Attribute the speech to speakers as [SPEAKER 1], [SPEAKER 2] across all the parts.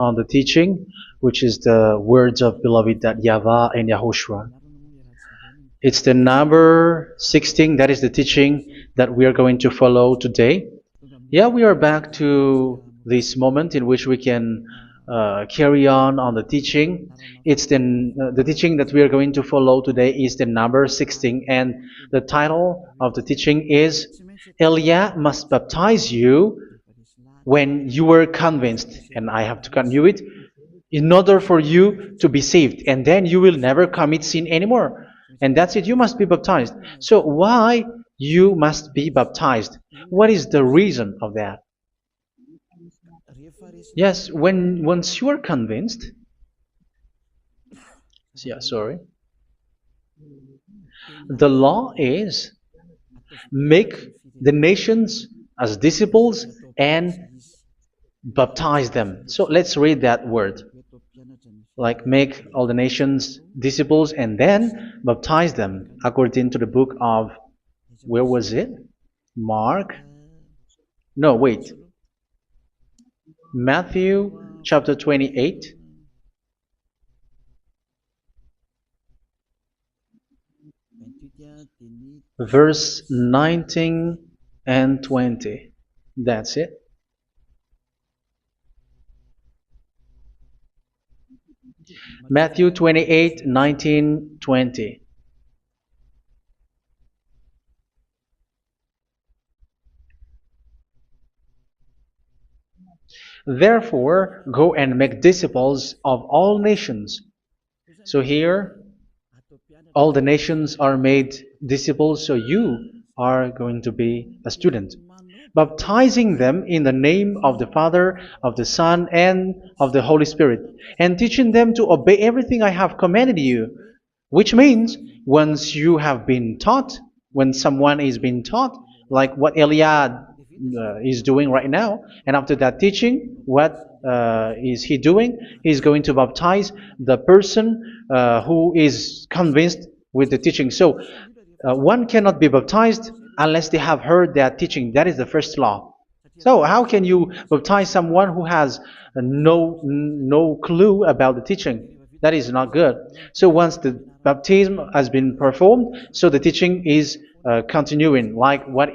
[SPEAKER 1] on the teaching, which is the words of beloved that YAHVAH and YAHOSHUA. It's the number 16, that is the teaching that we are going to follow today. Yeah, we are back to this moment in which we can carry on the teaching. It's the teaching that we are going to follow today is the number 16, and the title of the teaching is Elia must baptize you when you were convinced, and I have to continue it, in order for you to be saved, and then you will never commit sin anymore. And that's it, you must be baptized. So why you must be baptized? What is the reason of that? Yes, once you are convinced, sorry, the law is make the nations as disciples and baptize them. So let's read that word. Like make all the nations disciples and then baptize them according to the book of, where was it? Mark? No, wait. Matthew chapter 28. Verse 19 and 20. That's it. Matthew 28, 19, 20. Therefore, go and make disciples of all nations. So here, all the nations are made disciples, so you are going to be a student. Baptizing them in the name of the Father, of the Son, and of the Holy Spirit, and teaching them to obey everything I have commanded you. Which means, once you have been taught, when someone is being taught, like what Elia is doing right now, and after that teaching, what is he doing? He's going to baptize the person who is convinced with the teaching. So one cannot be baptized unless they have heard that teaching. That is the first law. So how can you baptize someone who has no clue about the teaching? That is not good. So once the baptism has been performed, so the teaching is continuing, like what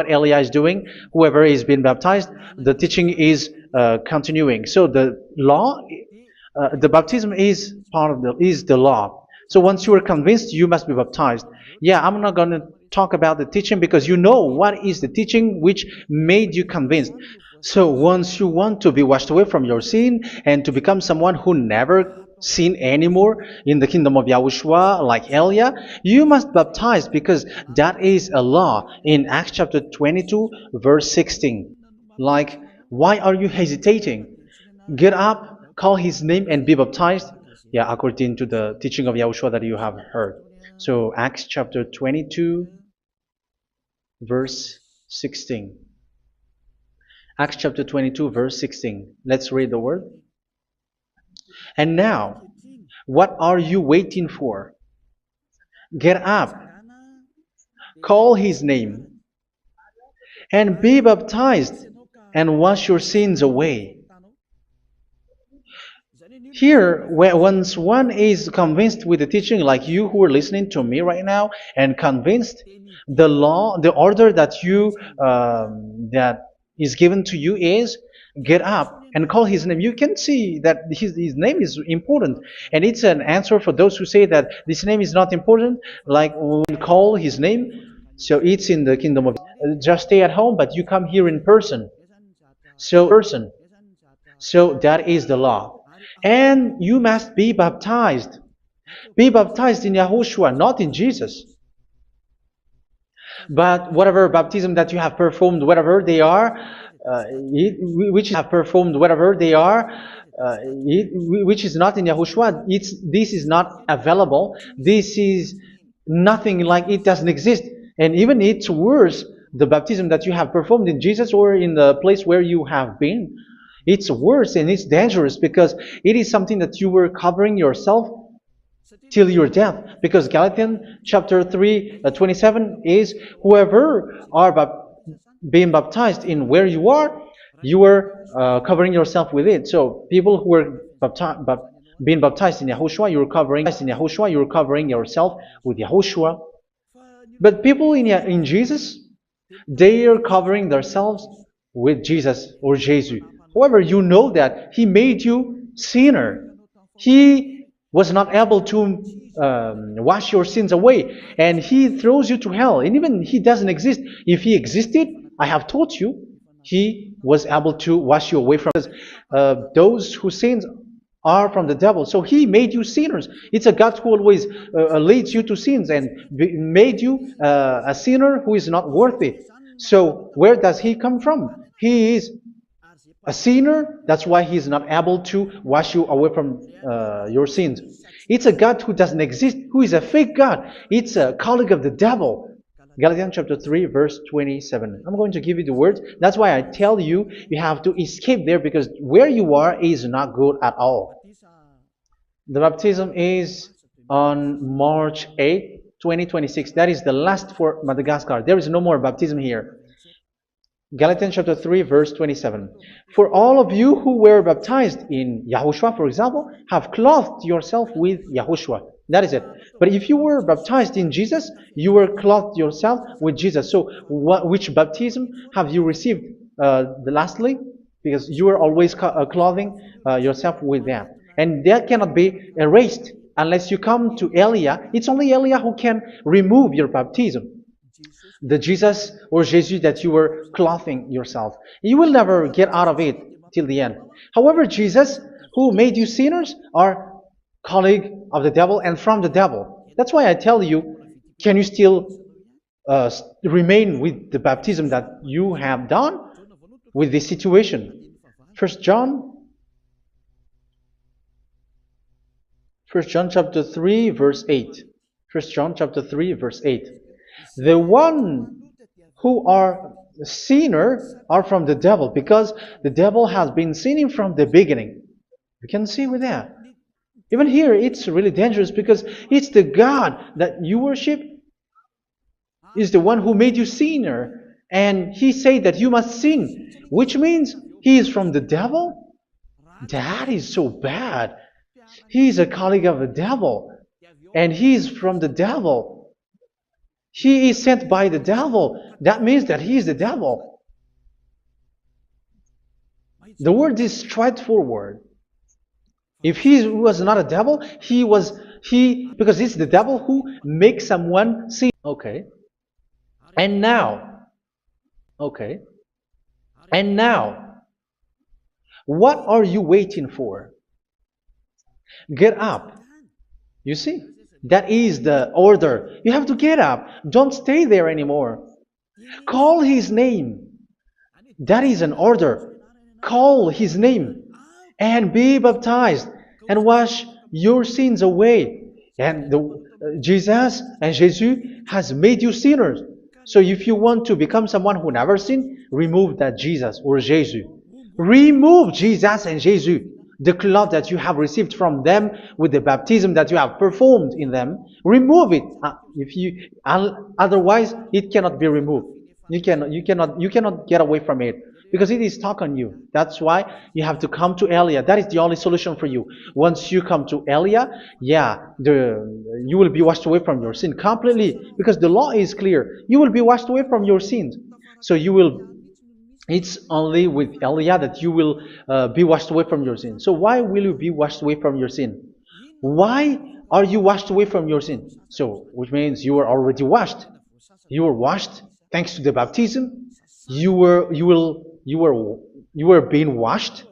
[SPEAKER 1] Elia is doing. Whoever is being baptized, the teaching is continuing. So the law, the baptism is part of the law. So once you are convinced, you must be baptized. Yeah, I'm not going to talk about the teaching because you know what is the teaching which made you convinced. So once you want to be washed away from your sin and to become someone who never sin anymore in the kingdom of YAHOSHUA, like Elia, you must baptize because that is a law in Acts chapter 22, verse 16. Like, why are you hesitating? Get up, call his name, and be baptized. Yeah, according to the teaching of YAHOSHUA that you have heard. So Acts chapter 22, verse 16. Acts chapter 22, verse 16. Let's read the word. And now, what are you waiting for? Get up, call his name, and be baptized, and wash your sins away. Here, once one is convinced with the teaching, like you who are listening to me right now, and convinced, the law, the order that that is given to you is get up and call his name. You can see that his name is important, and it's an answer for those who say that this name is not important. Like when we call his name, so it's in the kingdom of just stay at home, but you come here in person. So that is the law. And you must be baptized. Be baptized in YAHOSHUA, not in Jesus. But whatever baptism that you have performed, whatever they are, which have performed, whatever they are, which is not in YAHOSHUA, this is not available. This is nothing, like it doesn't exist. And even it's worse, the baptism that you have performed in Jesus or in the place where you have been. It's worse and it's dangerous because it is something that you were covering yourself till your death. Because Galatians chapter 3, 27 is whoever are being baptized in where you are, You were covering yourself with it. So people who were being baptized in Yahushua, you were covering yourself with Yahushua. But people in Jesus, they are covering themselves with Jesus or Jesus. However, you know that He made you sinner. He was not able to wash your sins away, and He throws you to hell. And even He doesn't exist. If He existed, I have taught you, He was able to wash you away from those whose sins are from the devil. So He made you sinners. It's a God who always leads you to sins and made you a sinner who is not worthy. So where does He come from? He is a sinner. That's why He is not able to wash you away from your sins. It's a God who doesn't exist, who is a fake God. It's a colleague of the devil. Galatians chapter 3 verse 27. I'm going to give you the words. That's why I tell you, you have to escape there, because where you are is not good at all. The baptism is on March 8, 2026. That is the last for Madagascar. There is no more baptism here. Galatians chapter 3 verse 27. For all of you who were baptized in YAHOSHUA, for example, have clothed yourself with YAHOSHUA. That is it. But if you were baptized in Jesus, you were clothed yourself with Jesus. So which baptism have you received lastly? Because you are always clothing yourself with that. And that cannot be erased unless you come to Elia. It's only Elia who can remove your baptism. The Jesus or Jesus that you were clothing yourself. You will never get out of it till the end. However, Jesus, who made you sinners, are colleague of the devil and from the devil. That's why I tell you, can you still remain with the baptism that you have done with this situation? First John chapter 3 verse 8. First John chapter 3 verse 8. The one who are sinner are from the devil, because the devil has been sinning from the beginning. You can see with that. Even here, it's really dangerous, because it's the God that you worship is the one who made you sinner, and He said that you must sin, which means He is from the devil. That is so bad. He is a colleague of the devil, and He is from the devil. He is sent by the devil. That means that he is the devil. The word is straightforward. If he was not a devil, because it's the devil who makes someone sin. Okay. And now, what are you waiting for? Get up. You see? That is the order. You have to get up. Don't stay there anymore. Call His name. That is an order. Call His name and be baptized and wash your sins away. And Jesus and Jesus has made you sinners. So if you want to become someone who never sinned, remove that Jesus or Jesus. Remove Jesus and Jesus. The cloth that you have received from them with the baptism that you have performed in them, remove it. Otherwise, it cannot be removed. You cannot get away from it, because it is stuck on you. That's why you have to come to Elia. That is the only solution for you. Once you come to Elia, you will be washed away from your sin completely, because the law is clear. You will be washed away from your sins. So it's only with Elia that you will be washed away from your sin. So why will you be washed away from your sin? Why are you washed away from your sin? So, which means you are already washed. You were washed thanks to the baptism. You were being washed.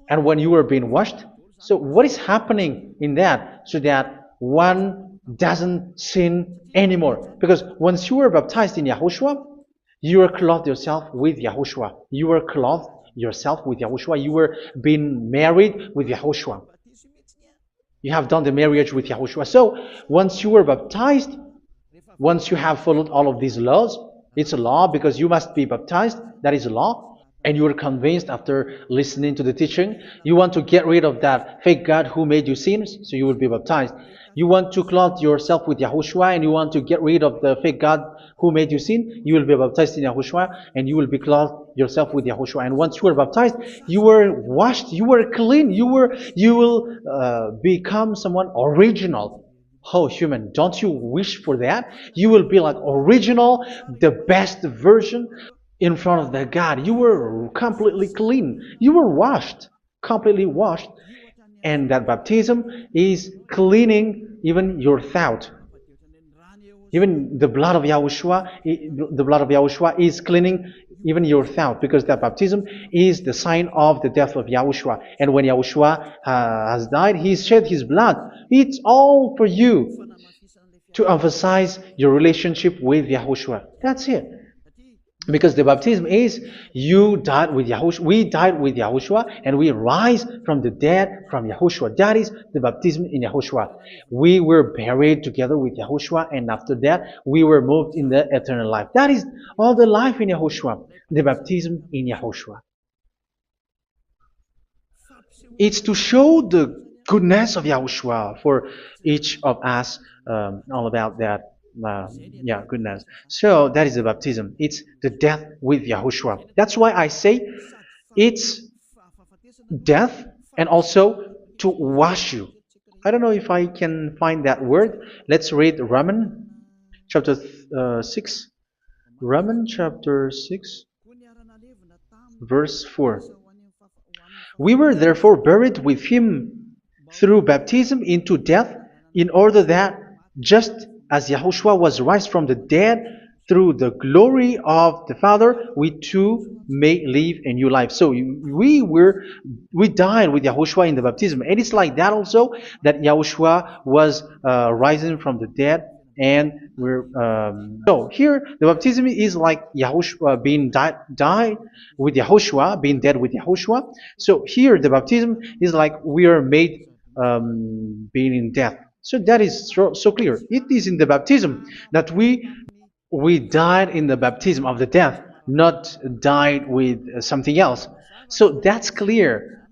[SPEAKER 1] And when you were being washed, so what is happening in that? So that one doesn't sin anymore. Because once you were baptized in Yahushua, you were clothed yourself with Yahushua. You were clothed yourself with Yahushua. You were being married with Yahushua. You have done the marriage with Yahushua. So once you were baptized, once you have followed all of these laws, it's a law because you must be baptized. That is a law. and you are convinced after listening to the teaching, you want to get rid of that fake God who made you sinners, so you will be baptized. You want to clothe yourself with Yahushua, and you want to get rid of the fake God who made you sin, you will be baptized in Yahushua, and you will be clothed yourself with Yahushua. And once you are baptized, you were washed, you were clean, you will become someone original. Oh, human, don't you wish for that? You will be like original, the best version in front of the God. You were completely clean. You were washed, completely washed. And that baptism is cleaning even your thought. Even the blood of Yahushua is cleaning even your thought, because that baptism is the sign of the death of Yahushua. And when Yahushua has died, he shed his blood. It's all for you to emphasize your relationship with Yahushua. That's it. Because the baptism is you died with Yahushua, we died with Yahushua, and we rise from the dead from Yahushua. That is the baptism in Yahushua. We were buried together with Yahushua, and after that we were moved in the eternal life. That is all the life in Yahushua, the baptism in Yahushua. It's to show the goodness of Yahushua for each of us, all about that. Goodness. So that is the baptism. It's the death with Yahushua. That's why I say it's death and also to wash you. I don't know if I can find that word. Let's read Romans chapter 6. Romans chapter 6, verse 4. We were therefore buried with him through baptism into death, in order that, just as Yahushua was raised from the dead through the glory of the Father, we too may live a new life. So we died with Yahushua in the baptism, and it's like that also that Yahushua was rising from the dead. And we're so here the baptism is like Yahushua being died with Yahushua, being dead with Yahushua. So here the baptism is like we are made being in death. So that is so clear. It is in the baptism that we died in the baptism of the death, not died with something else. So that's clear.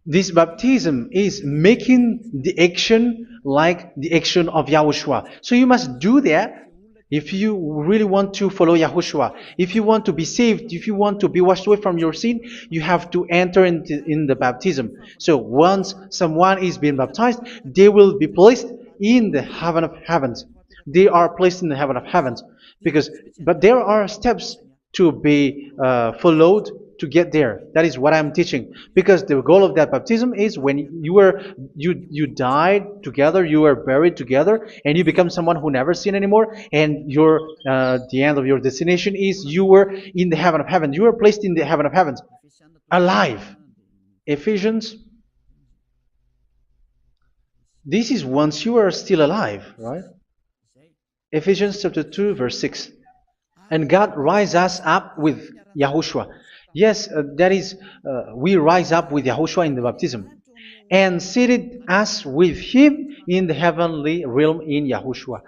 [SPEAKER 1] This baptism is making the action like the action of Yahushua. So you must do that if you really want to follow Yahushua. If you want to be saved, if you want to be washed away from your sin, you have to enter in the baptism. So once someone is being baptized, they will be placed in the heaven of heavens. They are placed in the heaven of heavens, but there are steps to be followed to get there. That is what I'm teaching. Because the goal of that baptism is when you died together, you were buried together, and you become someone who never sin anymore. And the end of your destination is you were in the heaven of heaven. You were placed in the heaven of heavens, alive. Ephesians. This is once you are still alive, right? Ephesians chapter 2, verse 6. And God rise us up with Yahushua. Yes, that is, we rise up with Yahushua in the baptism. And seated us with him in the heavenly realm in Yahushua.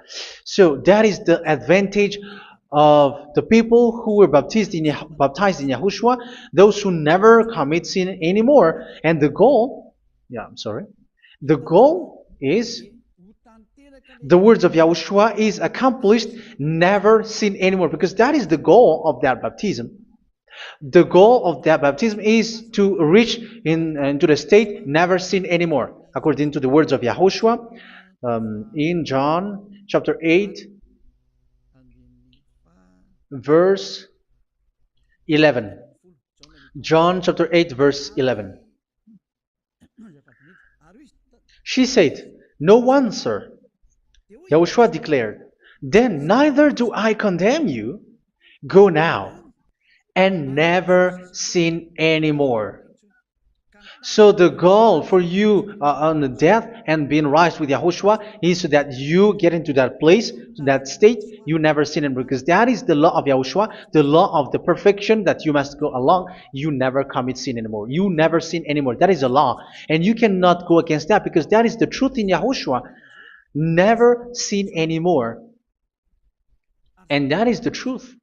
[SPEAKER 1] So that is the advantage of the people who were baptized in Yahushua, those who never commit sin anymore. And the goal, the goal is the words of Yahushua is accomplished, never sin anymore, because that is the goal of that baptism. The goal of that baptism is to reach into the state never sin anymore, according to the words of Yahushua in John chapter 8, verse 11. John chapter 8, verse 11. She said, "No one, sir." Yahushua declared, "Then neither do I condemn you. Go now and never sin anymore." So the goal for you on the death and being raised with Yahushua is so that you get into that place, to that state, you never sin anymore. Because that is the law of Yahushua, the law of the perfection that you must go along. You never commit sin anymore. You never sin anymore. That is a law. And you cannot go against that, because that is the truth in Yahushua. Never sin anymore. And that is the truth.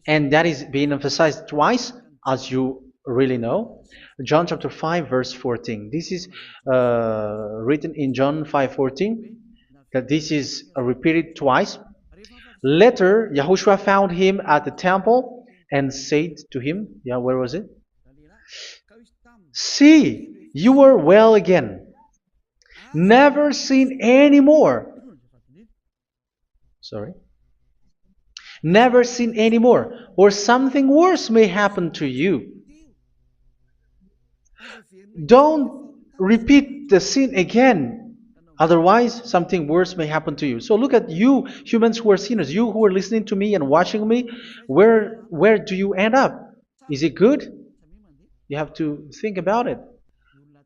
[SPEAKER 1] And that is being emphasized twice, as you really know. John chapter 5, verse 14. This is written in John 5:14, that this is repeated twice. Later, Yahushua found him at the temple and said to him, yeah, where was it? See, you are well again. Never sin any more. Sorry. Never sin anymore, or something worse may happen to you. Don't repeat the sin again, otherwise something worse may happen to you. So look at you, humans who are sinners, you who are listening to me and watching me. Where do you end up? Is it good? You have to think about it.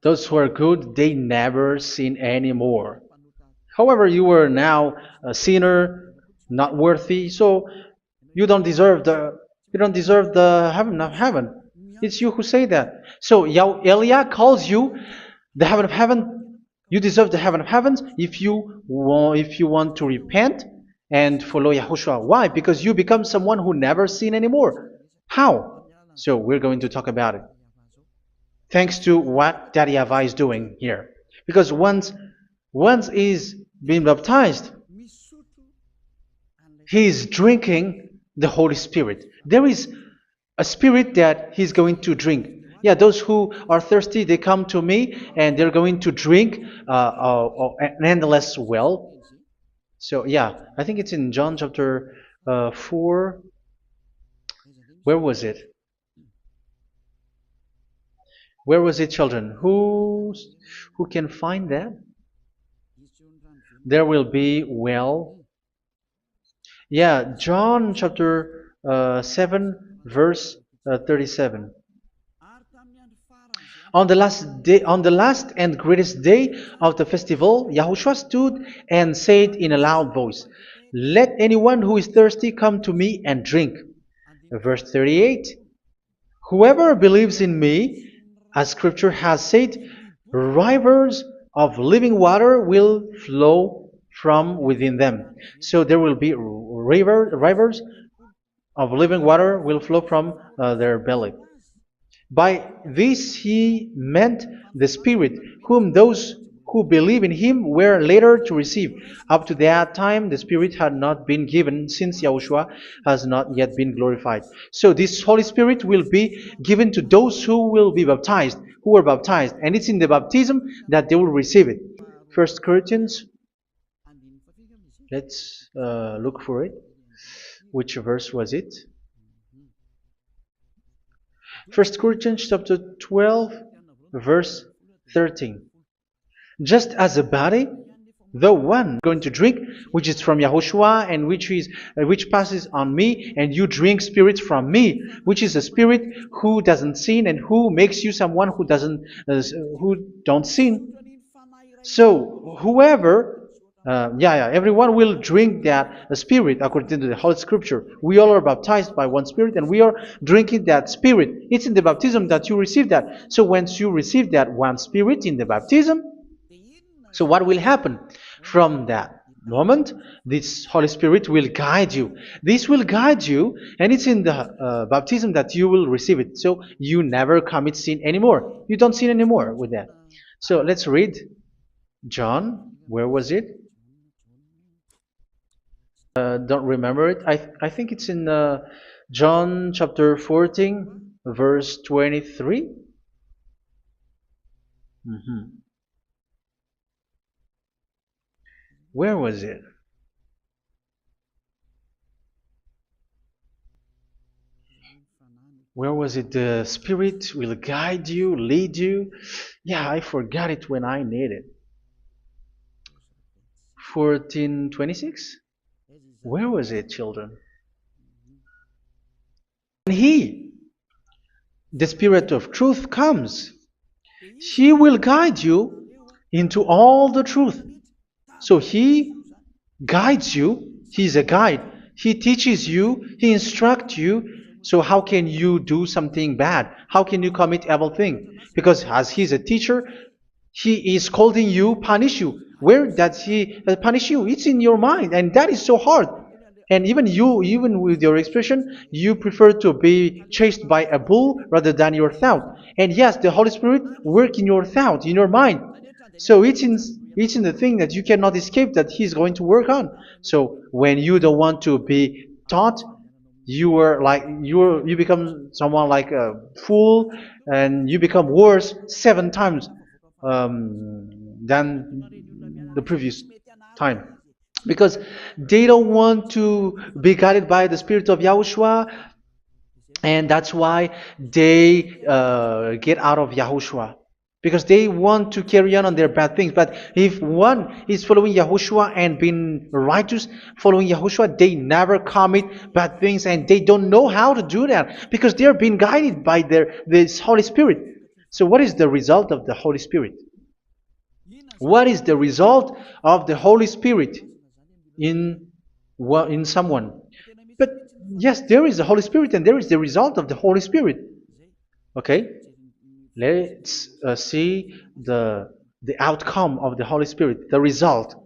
[SPEAKER 1] Those who are good, they never sin anymore. However, you are now a sinner, not worthy, so you don't deserve the heaven of heaven. It's you who say that. So Elia calls you the heaven of heaven. You deserve the heaven of heavens if you want to repent and follow Yahushua. Why? Because you become someone who never sin anymore. How? So we're going to talk about it. Thanks to what Daddy YAHVAH is doing here. Because once he's been baptized, he is drinking the Holy Spirit. There is a spirit that he's going to drink. Yeah, those who are thirsty, they come to me and they're going to drink an endless well. So yeah, I think it's in John chapter 4. Where was it? Where was it, children? Who can find that? There will be well. Yeah, John chapter 7, verse 37. On the last and greatest day of the festival, Yahushua stood and said in a loud voice, "Let anyone who is thirsty come to me and drink." Verse 38. Whoever believes in me, as Scripture has said, rivers of living water will flow from within them. So there will be rivers of living water will flow from their belly. By this he meant the Spirit, whom those who believe in him were later to receive. Up to that time, the Spirit had not been given, since Yahushua has not yet been glorified. So this Holy Spirit will be given to those who will be baptized, who were baptized. And it's in the baptism that they will receive it. 1 Corinthians, let's look for it. Which verse was it? 1 Corinthians chapter 12, verse 13. Just as a body, the one going to drink, which is from Yahushua and which passes on me, and you drink spirit from me, which is a spirit who doesn't sin and who makes you someone who don't sin. So whoever everyone will drink that spirit according to the Holy Scripture. We all are baptized by one spirit and we are drinking that spirit. It's in the baptism that you receive that. So once you receive that one spirit in the baptism, so what will happen? From that moment, this Holy Spirit will guide you. This will guide you, and it's in the baptism that you will receive it. So you never commit sin anymore. You don't sin anymore with that. So let's read John. Where was it? Don't remember it. I think it's in John chapter 14, verse 23. Where was it? Where was it? The Spirit will guide you, lead you. Yeah, I forgot it when I need it. 14:26? Where was it, children? When He, the Spirit of truth, comes, He will guide you into all the truth. So He guides you. He's a guide. He teaches you. He instructs you. So how can you do something bad? How can you commit evil thing? Because as He's a teacher, He is scolding you, punish you. Where does He punish you? It's in your mind, and that is so hard. And even with your expression, you prefer to be chased by a bull rather than your thought. And yes, the Holy Spirit work in your thought, in your mind. So it's in the thing that you cannot escape that He's going to work on. So when you don't want to be taught, you become someone like a fool, and you become worse 7 times than the previous time, because they don't want to be guided by the spirit of Yahushua, and that's why they get out of Yahushua, because they want to carry on their bad things. But if one is following Yahushua and being righteous, following Yahushua, they never commit bad things, and they don't know how to do that because they're being guided by this Holy Spirit. So what is the result of the Holy Spirit? What is the result of the Holy Spirit in in someone? But yes, there is the Holy Spirit, and there is the result of the Holy Spirit. Okay, let's see the outcome of the Holy Spirit, the result.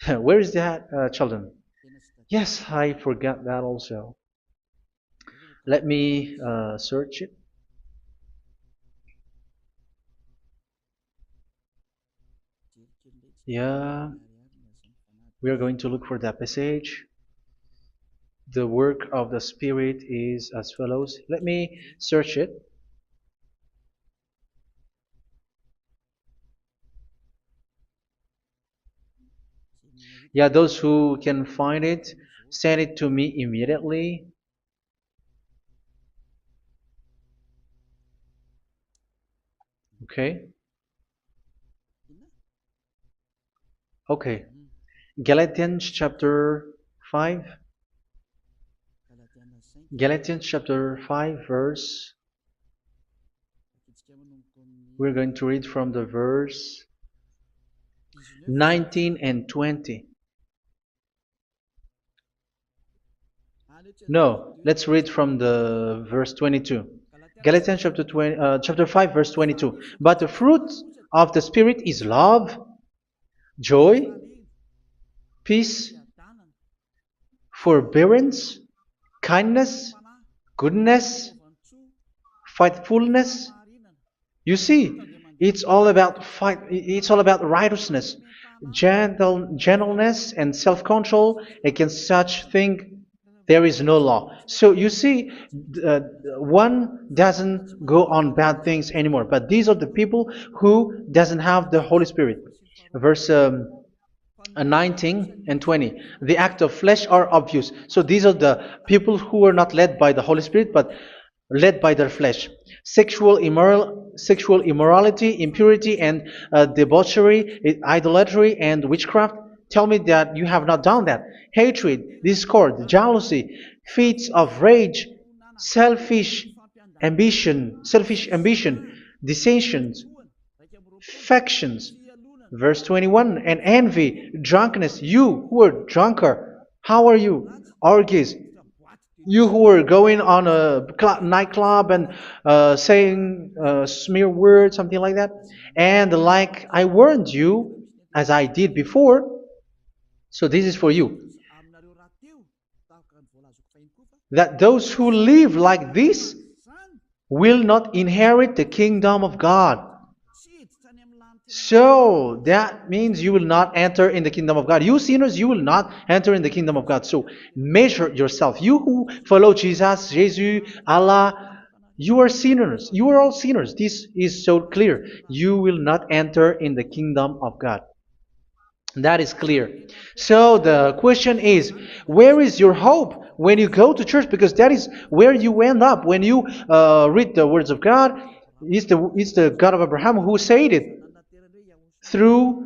[SPEAKER 1] Where is that, children? Yes, I forgot that also. Let me search it. Yeah, we are going to look for that passage. The work of the Spirit is as follows. Let me search it. Yeah, those who can find it, send it to me immediately. Okay. Okay. Galatians chapter 5. Galatians chapter 5 verse. We're going to read from the verse 19 and 20. No, let's read from the verse 22. Galatians chapter 5 verse 22. But the fruit of the Spirit is love, joy, peace, forbearance, kindness, goodness, faithfulness. You see, it's all about fight. It's all about righteousness, gentleness, and self-control. Against such thing, there is no law. So you see, uh, one doesn't go on bad things anymore. But these are the people who doesn't have the Holy Spirit. Verse 19 and 20. The act of flesh are obvious. So these are the people who are not led by the Holy Spirit, but led by their flesh. Sexual immorality, impurity, and debauchery, idolatry, and witchcraft. Tell me that you have not done that. Hatred, discord, jealousy, fits of rage, selfish ambition, dissensions, factions. Verse 21, and envy, drunkenness. You who are drunker, how are you? Orgies. You who are going on a nightclub and saying smear words, something like that. And like I warned you, as I did before, so this is for you, that those who live like this will not inherit the kingdom of God. So that means you will not enter in the kingdom of God. You sinners, you will not enter in the kingdom of God. So measure yourself. You who follow Jesus, Allah, you are sinners. You are all sinners. This is so clear. You will not enter in the kingdom of God. That is clear. So the question is, where is your hope when you go to church? Because that is where you end up when you read the words of God. It's the God of Abraham who said it through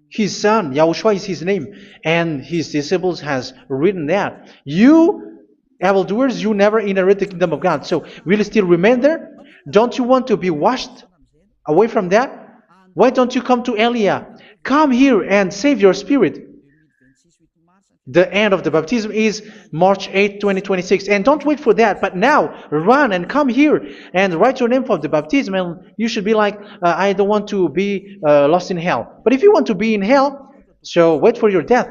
[SPEAKER 1] his son. Yahushua is his name, and his disciples has written that. You evildoers, you never inherit the kingdom of God. So will you still remain there? Don't you want to be washed away from that? Why don't you come to Elia? Come here and save your spirit. The end of the baptism is March 8th, 2026. And don't wait for that, but now run and come here and write your name for the baptism. And you should be like, I don't want to be lost in hell. But if you want to be in hell, so wait for your death.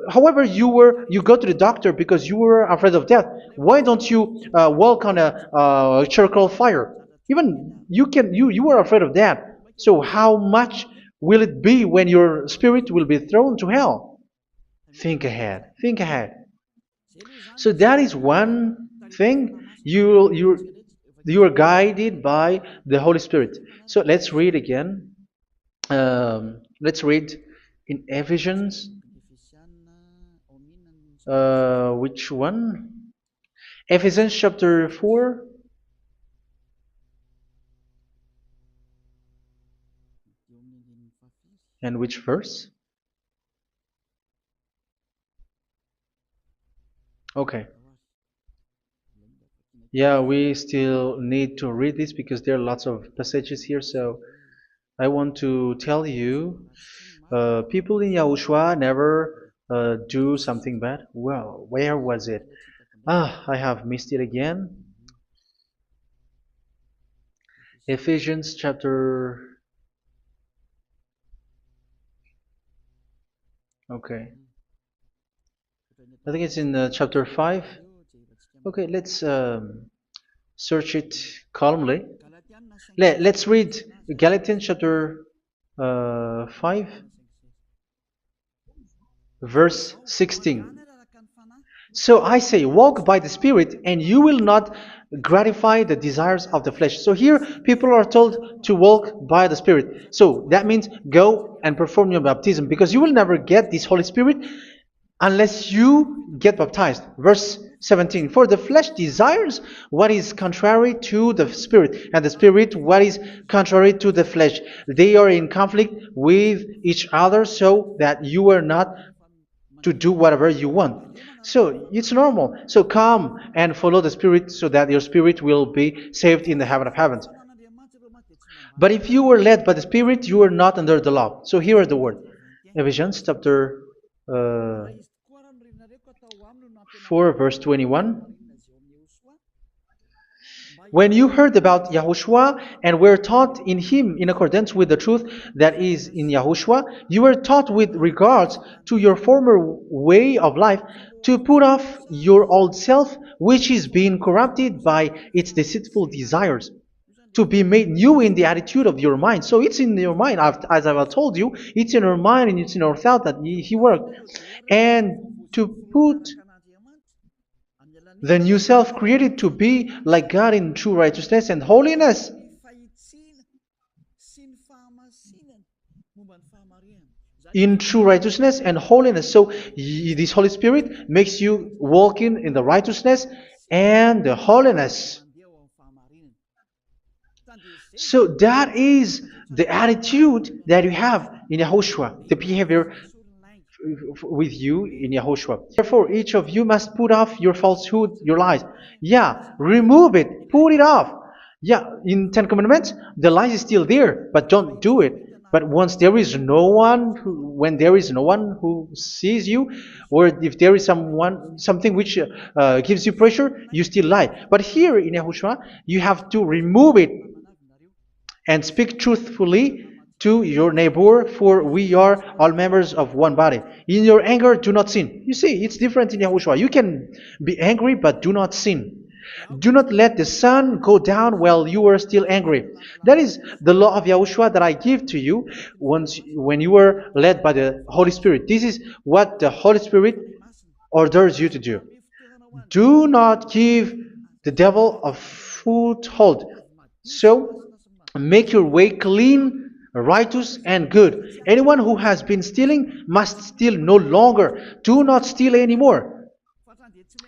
[SPEAKER 1] However, you go to the doctor because you were afraid of death. Why don't you walk on a charcoal fire? Even you were afraid of that. So how much will it be when your spirit will be thrown to hell? Think ahead. Think ahead. So that is one thing you are guided by the Holy Spirit. So let's read again. Let's read in Ephesians. Which one? Ephesians chapter 4. And which verse? Okay. Yeah, we still need to read this because there are lots of passages here. So I want to tell you, people in Yahushua never do something bad. Well, where was it? I have missed it again. Ephesians chapter. Okay, I think it's in chapter 5. Okay, let's search it calmly. Let's read Galatians chapter 5, verse 16. So I say, walk by the Spirit, and you will not gratify the desires of the flesh. So here, people are told to walk by the Spirit. So that means go and perform your baptism, because you will never get this Holy Spirit unless you get baptized. Verse 17. For the flesh desires what is contrary to the Spirit, and the Spirit what is contrary to the flesh. They are in conflict with each other, so that you are not to do whatever you want. So it's normal. So come and follow the Spirit so that your spirit will be saved in the heaven of heavens. But if you were led by the Spirit, you are not under the law. So here are the word. Ephesians chapter 4 verse 21. When you heard about Yahushua and were taught in him in accordance with the truth that is in Yahushua, you were taught with regards to your former way of life to put off your old self, which is being corrupted by its deceitful desires, to be made new in the attitude of your mind. So it's in your mind, as I've told you, it's in your mind and it's in your thought that he worked. And to put the new self created to be like God in true righteousness and holiness. In true righteousness and holiness. So this Holy Spirit makes you walking in the righteousness and the holiness. So that is the attitude that you have in Yahushua, the behavior with you in Yahushua. Therefore, each of you must put off your falsehood, your lies. Yeah, remove it, put it off. Yeah, in Ten Commandments, the lies is still there, but don't do it. But once there is no one, when there is no one who sees you, or if there is something which gives you pressure, you still lie. But here in Yahushua, you have to remove it and speak truthfully to your neighbor, for we are all members of one body. In your anger, do not sin. You see, it's different in Yahushua. You can be angry, but do not sin. Do not let the sun go down while you are still angry. That is the law of Yahushua that I give to you when you were led by the Holy Spirit. This is what the Holy Spirit orders you to do. Do not give the devil a foothold. So, make your way clean, righteous, and good. Anyone who has been stealing must steal no longer. Do not steal anymore.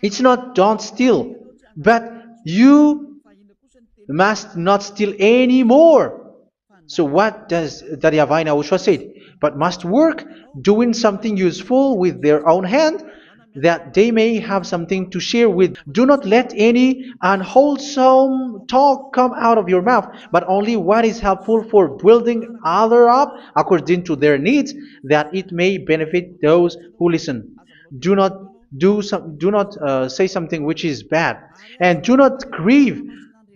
[SPEAKER 1] It's not don't steal, but you must not steal anymore. So what does the YAHVAH YAHOSHUA say? But must work, doing something useful with their own hand, that they may have something to share with. Do not let any unwholesome talk come out of your mouth, but only what is helpful for building others up according to their needs, that it may benefit those who listen. Do not say something which is bad, and do not grieve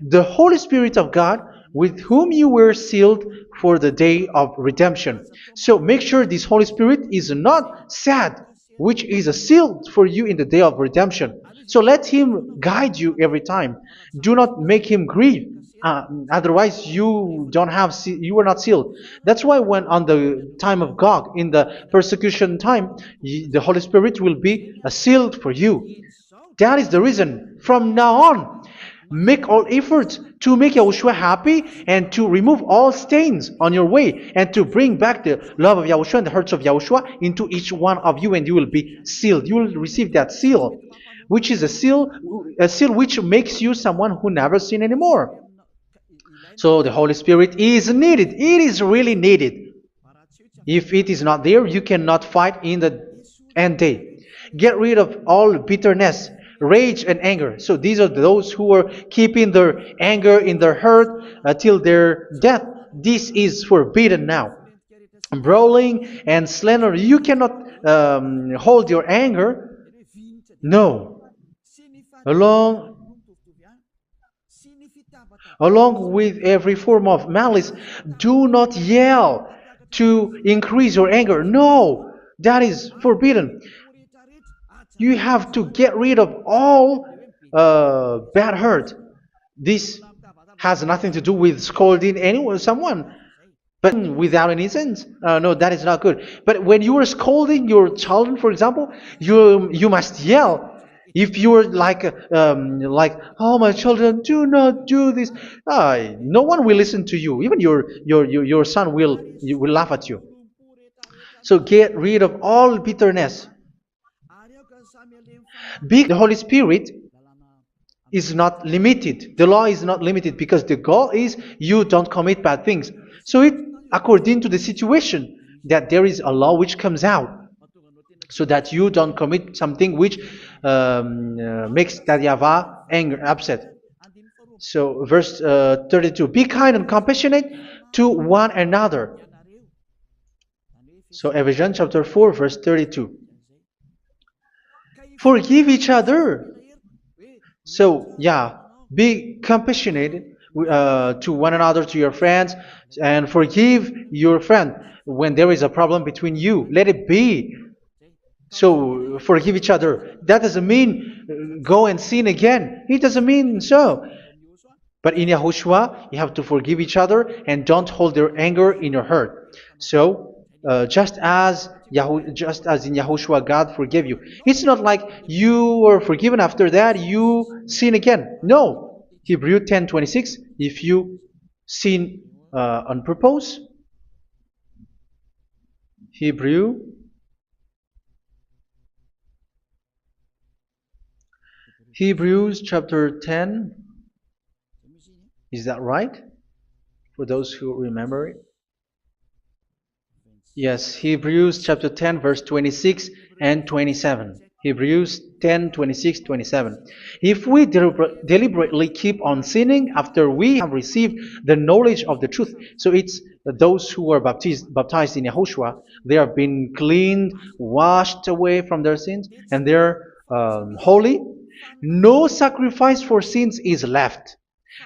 [SPEAKER 1] the Holy Spirit of God, with whom you were sealed for the day of redemption. So make sure this Holy Spirit is not sad. which is a seal for you in the day of redemption. So let him guide you every time. Do not make him grieve. Otherwise, you don't have you are not sealed. That's why when on the time of God, in the persecution time, the Holy Spirit will be a sealed for you. That is the reason. From now on, make all efforts to make Yahushua happy and to remove all stains on your way and to bring back the love of Yahushua and the hearts of Yahushua into each one of you, and you will be sealed. You will receive that seal, which is a seal which makes you someone who never sin anymore. So the Holy Spirit is needed. It is really needed. If it is not there, you cannot fight in the end day. Get rid of all bitterness, rage, and anger. So these are those who are keeping their anger in their heart until their death. This is forbidden now. Brawling and slander. You cannot hold your anger. No. Along Along with every form of malice, do not yell to increase your anger. No, that is forbidden. You have to get rid of all bad hurt. This has nothing to do with scolding anyone, someone, but without any sense. No, that is not good. But when you are scolding your children, for example, you must yell. If you are like, oh my children, do not do this, no one will listen to you. Even your son will laugh at you. So get rid of all bitterness. The Holy Spirit is not limited. The law is not limited because the goal is you don't commit bad things. So it according to the situation that there is a law which comes out so that you don't commit something which makes that YAHVAH anger, upset. So verse 32, be kind and compassionate to one another. So Ephesians chapter 4 verse 32. Forgive each other. So yeah, be compassionate to one another, to your friends, and forgive your friend when there is a problem between you. Let it be. So forgive each other. That doesn't mean go and sin again. It doesn't mean so. But in Yahushua, you have to forgive each other and don't hold your anger in your heart. So just as in Yahushua, God forgave you. It's not like you were forgiven after that you sin again. No, Hebrew 10:26. If you sin on purpose, Hebrews chapter 10. Is that right? For those who remember it. Yes, Hebrews chapter 10 verse 26 and 27. Hebrews 10, 26, 27. If we deliberately keep on sinning after we have received the knowledge of the truth, so it's those who are baptized in Yahushua, they have been cleaned, washed away from their sins, and they're holy. No sacrifice for sins is left,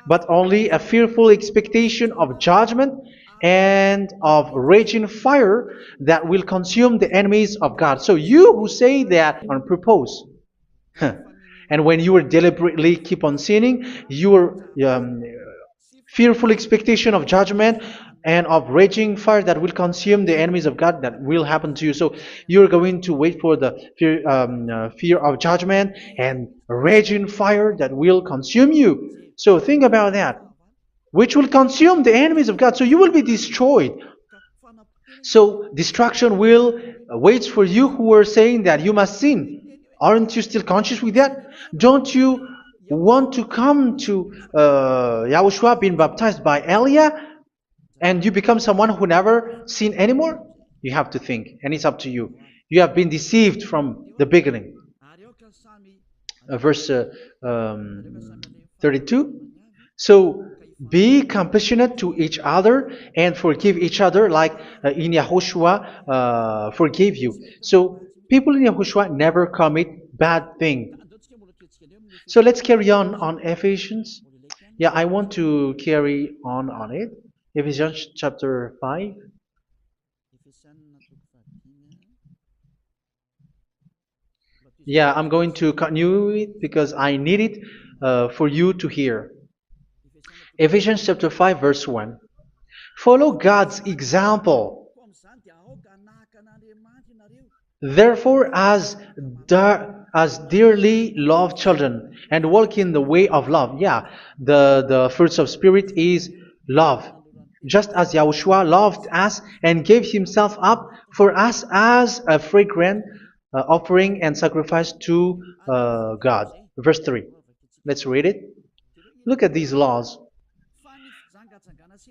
[SPEAKER 1] but only a fearful expectation of judgment and of raging fire that will consume the enemies of God. So you who say that on purpose, and when you are deliberately keep on sinning, your fearful expectation of judgment and of raging fire that will consume the enemies of God that will happen to you. So you're going to wait for the fear of judgment and raging fire that will consume you. So think about that, which will consume the enemies of God. So you will be destroyed. So destruction will wait for you who are saying that you must sin. Aren't you still conscious with that? Don't you want to come to Yahushua being baptized by Elia and you become someone who never sin anymore? You have to think, and it's up to you. You have been deceived from the beginning. Verse 32. So be compassionate to each other and forgive each other like in Yahushua forgave you. So people in Yahushua never commit bad thing. So let's carry on Ephesians. Yeah, I want to carry on it. Ephesians chapter 5. Yeah, I'm going to continue it because I need it for you to hear. Ephesians chapter 5, verse 1. Follow God's example. Therefore, as dearly loved children, and walk in the way of love. Yeah, the fruits of spirit is love. Just as Yahushua loved us and gave himself up for us as a fragrant offering and sacrifice to God. Verse 3. Let's read it. Look at these laws.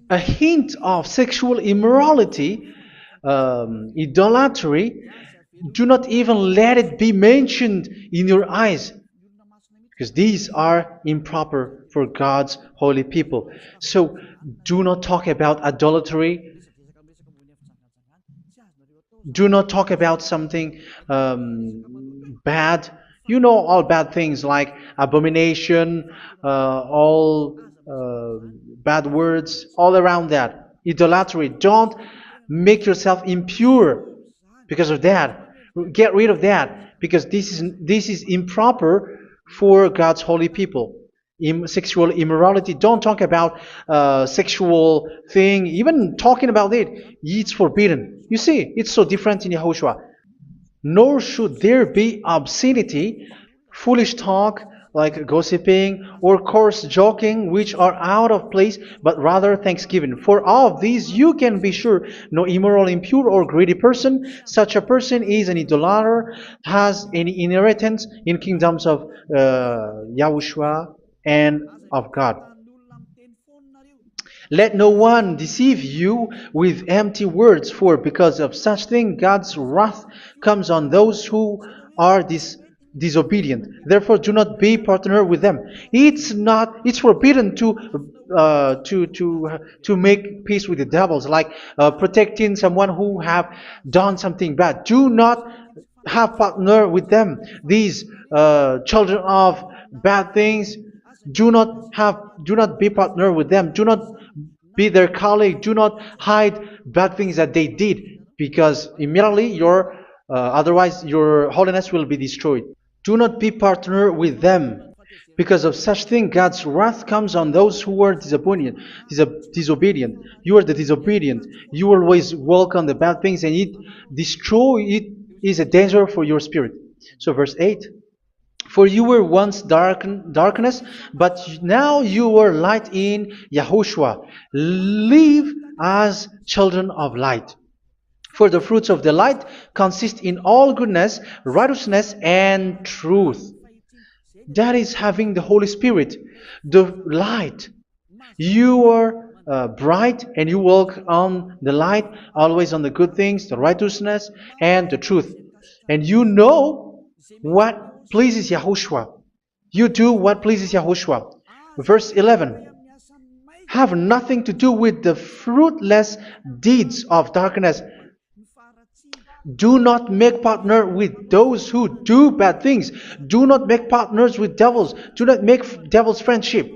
[SPEAKER 1] A hint of sexual immorality, idolatry, do not even let it be mentioned in your eyes, because these are improper for God's holy people. So do not talk about idolatry. Do not talk about something bad. You know all bad things like abomination, all bad words, all around that. Idolatry. Don't make yourself impure because of that. Get rid of that because this is improper for God's holy people. Sexual immorality. Don't talk about sexual thing. Even talking about it's forbidden. You see, it's so different in Yahushua. Nor should there be obscenity, foolish talk like gossiping or coarse joking, which are out of place, but rather thanksgiving. For of these you can be sure: no immoral, impure, or greedy person, such a person is an idolater, has any inheritance in kingdoms of Yahushua and of God. Let no one deceive you with empty words, for because of such thing God's wrath comes on those who are disobedient. Therefore, do not be partner with them. It's forbidden to make peace with the devils, like protecting someone who have done something bad. Do not have partner with them. These children of bad things, do not be partner with them. Do not be their colleague. Do not hide bad things that they did, because immediately otherwise your holiness will be destroyed. Do not be partner with them. Because of such thing, God's wrath comes on those who are disobedient. You are the disobedient. You always walk on the bad things, and it is a danger for your spirit. So verse 8. For you were once darkness, but now you are light in Yahushua. Live as children of light. For the fruits of the light consist in all goodness, righteousness, and truth. That is having the Holy Spirit, the light. You are bright and you walk on the light, always on the good things, the righteousness, and the truth. And you know what pleases Yahushua. You do what pleases Yahushua. Verse 11. Have nothing to do with the fruitless deeds of darkness. Do not make partner with those who do bad things. Do not make partners with devils. Do not make devils friendship.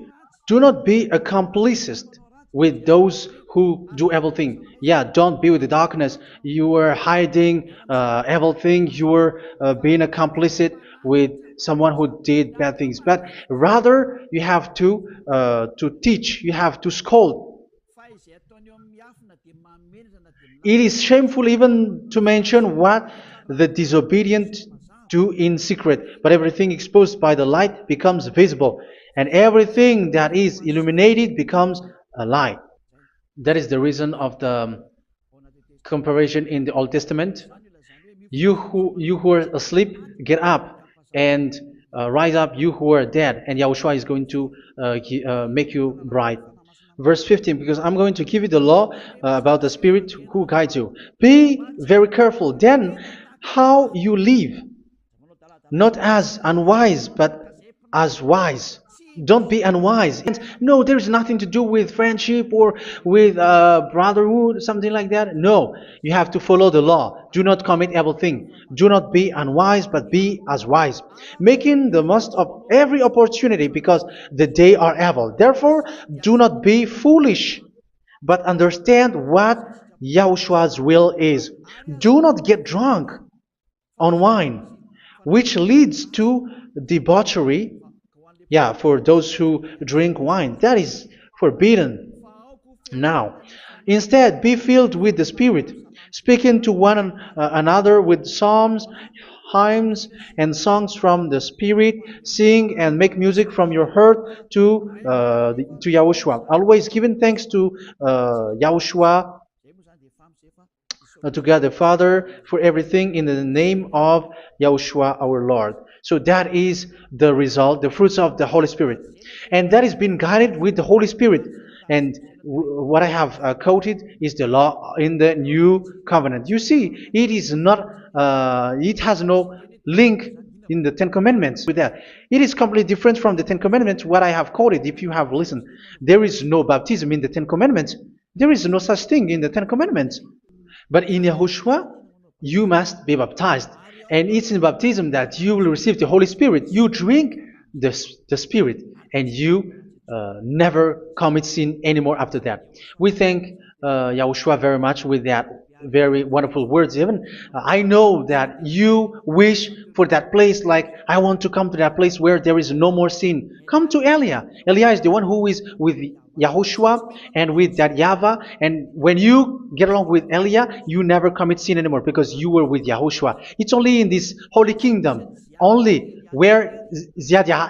[SPEAKER 1] Do not be accomplices with those who do evil thing. Yeah, don't be with the darkness. You are hiding evil thing. You are being a complicit with someone who did bad things. But rather, you have to teach. You have to scold. It is shameful even to mention what the disobedient do in secret, but everything exposed by the light becomes visible, and everything that is illuminated becomes a light. That is the reason of the comparison in the Old Testament. You who are asleep, get up and rise up, you who are dead, and Yahushua is going to make you bright. Verse 15, because I'm going to give you the law about the Spirit who guides you. Be very careful then how you live, not as unwise, but as wise. Don't be unwise. No, there's nothing to do with friendship or with brotherhood, something like that. No, you have to follow the law. Do not commit evil thing. Do not be unwise, but be as wise, making the most of every opportunity, because the day are evil. Therefore, do not be foolish, but understand what Yahushua's will is. Do not get drunk on wine, which leads to debauchery. Yeah, for those who drink wine, that is forbidden now. Instead, be filled with the Spirit, speaking to one another with psalms, hymns, and songs from the Spirit. Sing and make music from your heart to Yahushua. Always giving thanks to Yahushua, to God the Father, for everything in the name of Yahushua our Lord. So that is the result, the fruits of the Holy Spirit. And that is being guided with the Holy Spirit. And what I have quoted is the law in the new covenant. You see, it is not, it has no link in the Ten Commandments with that. It is completely different from the Ten Commandments, what I have quoted. If you have listened, there is no baptism in the Ten Commandments. There is no such thing in the Ten Commandments. But in Yahushua, you must be baptized. And it's in baptism that you will receive the Holy Spirit. You drink the Spirit, and you never commit sin anymore after that. We thank Yahushua very much with that very wonderful words. Even I know that you wish for that place, like I want to come to that place where there is no more sin. Come to Elia. Elia is the one who is with Yahushua and with that YAHVAH. And when you get along with Elia, you never commit sin anymore because you were with Yahushua. It's only in this holy kingdom, only where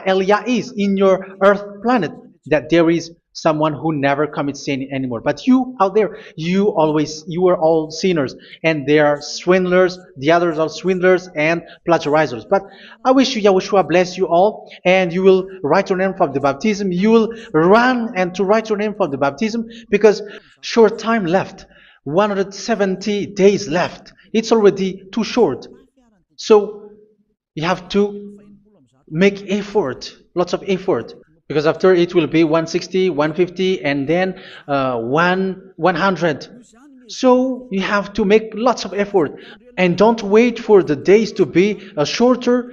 [SPEAKER 1] Elia is, in your earth planet, that there is someone who never commits sin anymore. But you out there, you are all sinners, and they are swindlers. The others are swindlers and plagiarizers. But I wish you, Yahushua, bless you all, and you will write your name for the baptism. You will run and to write your name for the baptism, because short time left, 170 days left. It's already too short. So you have to make effort, lots of effort, because after it will be 160, 150, and then 100. So you have to make lots of effort, and don't wait for the days to be shorter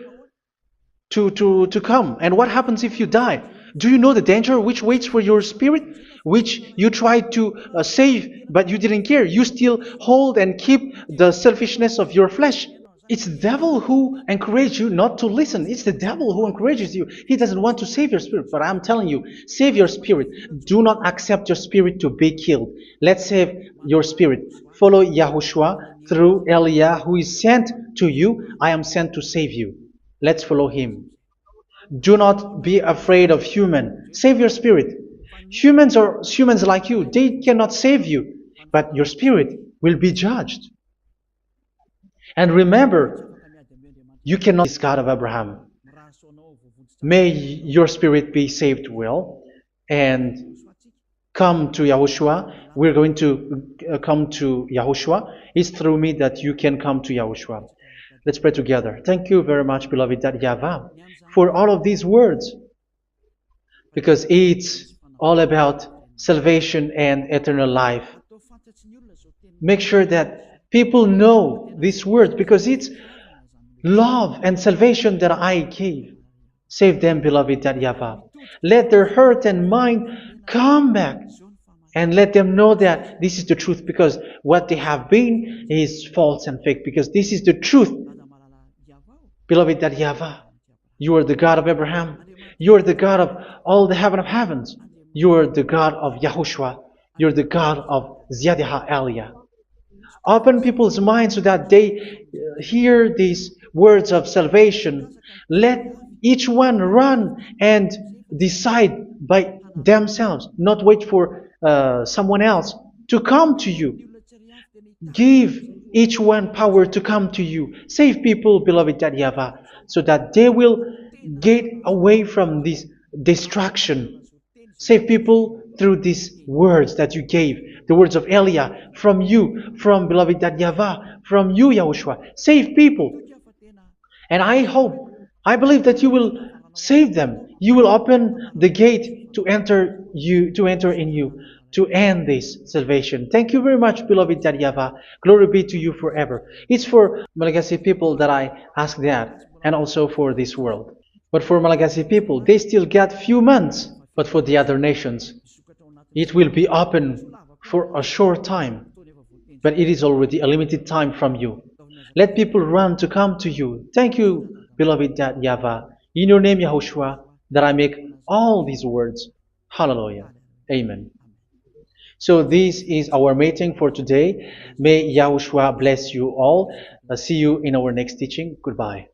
[SPEAKER 1] to come. And what happens if you die? Do you know the danger which waits for your spirit, which you tried to save, but you didn't care? You still hold and keep the selfishness of your flesh. It's the devil who encourages you not to listen. It's the devil who encourages you. He doesn't want to save your spirit. But I'm telling you, save your spirit. Do not accept your spirit to be killed. Let's save your spirit. Follow Yahushua through Elia, who is sent to you. I am sent to save you. Let's follow him. Do not be afraid of human. Save your spirit. Humans are humans like you. They cannot save you. But your spirit will be judged. And remember, you cannot be God of Abraham. May your spirit be saved well and come to Yahushua. We're going to come to Yahushua. It's through me that you can come to Yahushua. Let's pray together. Thank you very much, beloved YAHVAH, for all of these words, because it's all about salvation and eternal life. Make sure that people know this word, because it's love and salvation that I gave. Save them, beloved YAHVAH. Let their heart and mind come back, and let them know that this is the truth, because what they have been is false and fake, because this is the truth. Beloved YAHVAH, you are the God of Abraham. You are the God of all the heaven of heavens. You are the God of Yahushua. You are the God of Ziadiha Elia. Open people's minds so that they hear these words of salvation. Let each one run and decide by themselves, not wait for someone else to come to you. Give each one power to come to you. Save people, beloved YAHVAH, so that they will get away from this destruction. Save people through these words that you gave, the words of Elia, from you, from beloved YAHVAH, from you, Yahushua. Save people. And I believe that you will save them. You will open the gate to enter in you, to end this salvation. Thank you very much, beloved YAHVAH. Glory be to you forever. It's for Malagasy people that I ask that, and also for this world. But for Malagasy people, they still get few months. But for the other nations, it will be open for a short time. But it is already a limited time from you. Let people run to come to you. Thank you, beloved Yahweh, in your name, Yahushua, that I make all these words. Hallelujah. Amen. So this is our meeting for today. May Yahushua bless you all. See you in our next teaching. Goodbye.